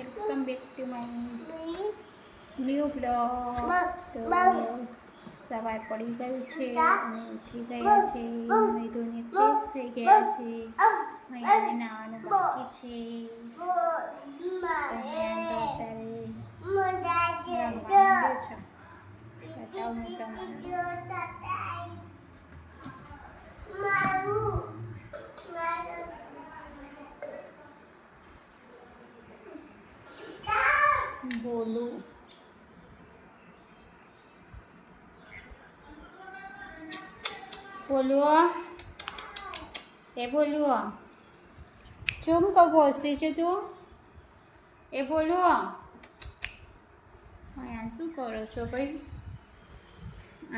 Welcome back to my new blog. તો સવાર પડી ગયું છે અને ઉઠી ગયા છે, ધોઈને ફ્રેશ થઈ ગયા છે. અહીંયા નાવાનું બાકી છે. અહીંયા તો અત્યારે રમવા છો. બતાવો બોલું બોલું એ બોલું ચૂમ કહું બોલશી છે તું એ બોલું અહીંયા શું કરો છો ભાઈ?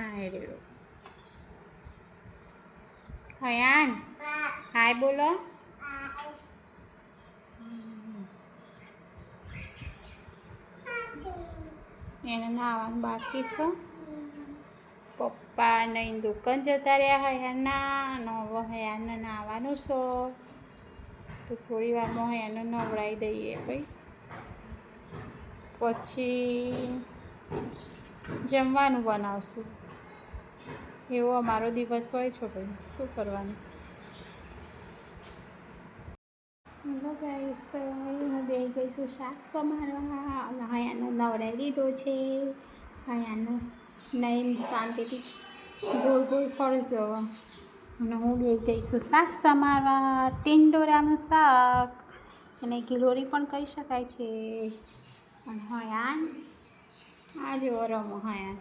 આ રહ્યો હયાન હાય બોલો. એને નાવાનું બાકી છે. પપ્પા નહીં દુકાન જતા રહ્યા હયાના અને હવે હયાને નાવાનું છે. તો થોડી વારમાં હયાને નવડાવી દઈએ ભાઈ, પછી જમવાનું બનાવશું. એવો અમારો દિવસ હોય છે ભાઈ, શું કરવાનું. હેલો ગાઈસ, તો હું બેસી ગઈ છું શાક સમારવા અને હયાને નવડાવી દીધો છે. હયાને નહીં શાંતિથી ગોળ ગોળ ફરજો અને હું બેસી ગઈ છું શાક સમારવા. ટીંડોરાનું શાક અને ગિલોરી પણ કહી શકાય છે. અને હયાન આ જેવો રમો હયાન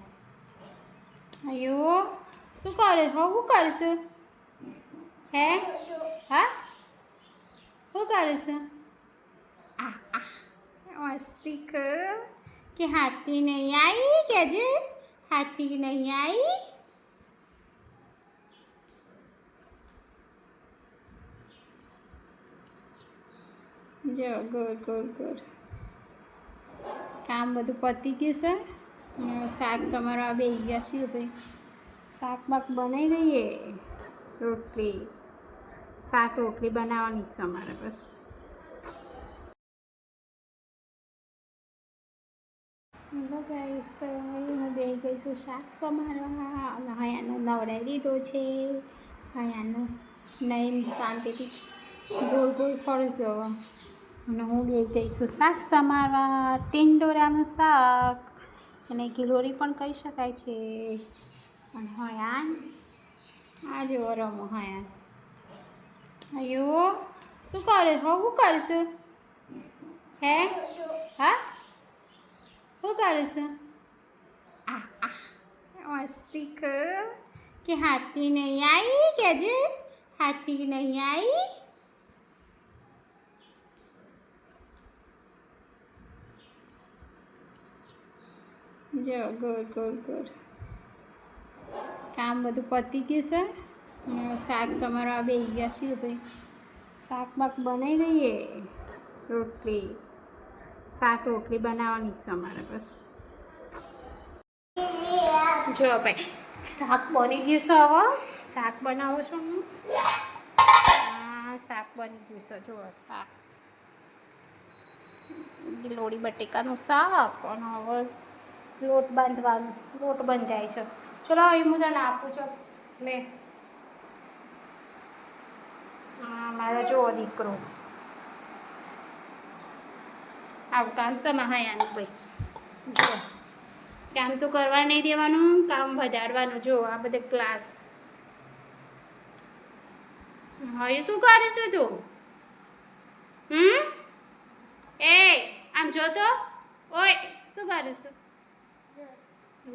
અયો શું કરે? શું કરશું હે? હા શું કરીશું? મસ્તી કર કે હાથી નહીં આવી કે જે હાથી નહીં આવી. જો ગોર ગોર ગોર કામ બધું પતી ગયું છે. શાક સમારવા બેસી ગયા છીએ ભાઈ. શાક બાક બનાવી દઈએ. રોટલી શાક રોટલી બનાવવાની છે અમારે બસ. હેલો ગાઈસ, તો હું બેસી ગઈ છું શાક સમારવા અને હયાને નવડાવી દીધો છે. હયાને નહીં શાંતિથી ગોળ ગોળ ફરજો અને હું બેસી ગઈ છું શાક સમારવા. ટીંડોરાનું શાક અને ગિલોરી પણ કહી શકાય છે. અને હયાન આ જેવો રમો હયાન અયો શું કરે? શું કરીશું હે? હા શું કરીશું? મસ્તી કર કે હાથી નહીં આવી કે જે હાથી નહીં આવી. જો ગોર ગોર ગોર કામ બધું પતી ગયું છે. શાક સમારવા બેસી ગયા છીએ ભાઈ. શાક બાક બનાવી દઈએ. રોટલી શાક રોટલી બનાવવાની છે અમારે બસ. જો ભાઈ શાક બની ગયું છે. હવે શાક બનાવું છું હું. શાક બની ગયું છે. જુઓ શાક ગિલોડી બટેકાનું શાક અને હવે લોટ બાંધવાનું. લોટ બંધાય છે. ચલો એ હું તને આપું છું લે. મારો જો દીકરો આવું કામ છે હયાનું ભાઈ. જો કામ તો કરવા નહીં દેવાનું, કામ વધારવાનું. જો આ બધે ક્લાસ. હવે શું કરીશું તું? એ આમ જો તો ઓય શું કરીશું?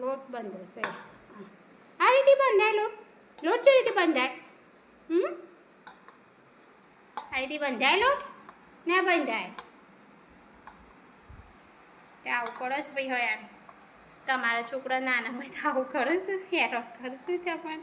લોટ બંધાશે. આ રીતે બંધાય લોટ? લોટ છે રીતે બંધાય? આ રીતે બંધાય લોટ? ના બંધાય. ત્યાં આવું કરો છો ભાઈ. હોય તમારા છોકરા નાના હોય તો આવું કરો છો? હેરો કરશું ત્યાં પણ